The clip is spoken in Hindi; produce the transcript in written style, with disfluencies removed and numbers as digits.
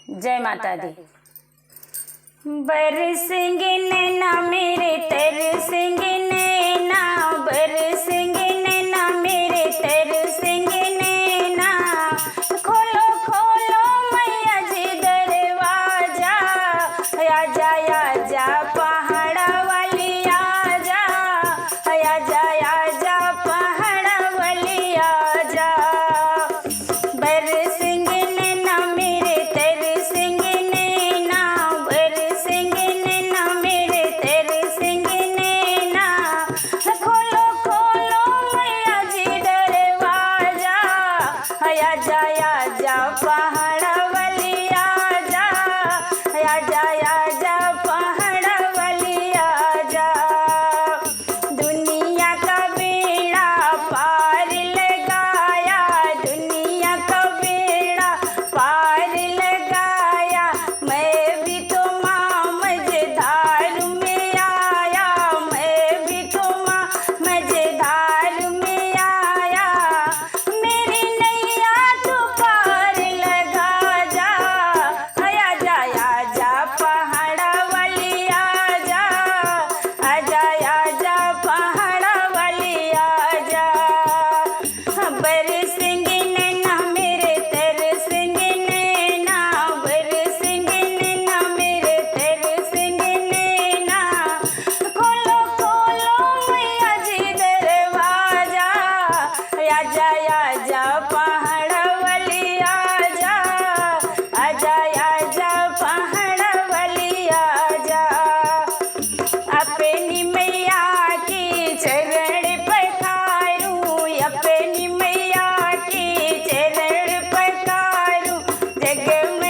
जय माता दी। बरसेंगे नैना मेरे तरसेंगे नैना, बरसेंगे नैना मेरे तरसेंगे नैना। खोलो खोलो मैया जी दरवाजा, आजा आजा पहाड़ा वाली आजा, आजा आजा पहाड़ा वाली आजा। बरसेंगे नैना मेरे तरसेंगे नैना, बरसेंगे नैना मेरे तरसेंगे नैना। खोलो खोलो मैया जी दरवाजा, आजा आजा पहाड़ा वाली आजा, आजा आजा पहाड़ा वाली आजा। दुनिया का बेड़ा पार लगाया, दुनिया का बेड़ा पार लगाया। मैं भी तो माँ मझधार में आया, मैं भी तो माँ मझधार में आया। मेरी नैया तू पार लगा जा, आजा आजा पहाड़ा वाली आजा, आजा आजा पहाड़ा वाली आजा। बरसेंगे नैना मेरे तरसेंगे नैना, बरसेंगे नैना मेरे तरसेंगे नैना। खोलो खोलो मैया जी दरवाजा, आजा आजा पहाड़ा वाली आजा, आजा आजा पहाड़ा वाली आजा। अपनी मैया की चरण पखारूं, अपनी मैया की चरण पखारूं। जग में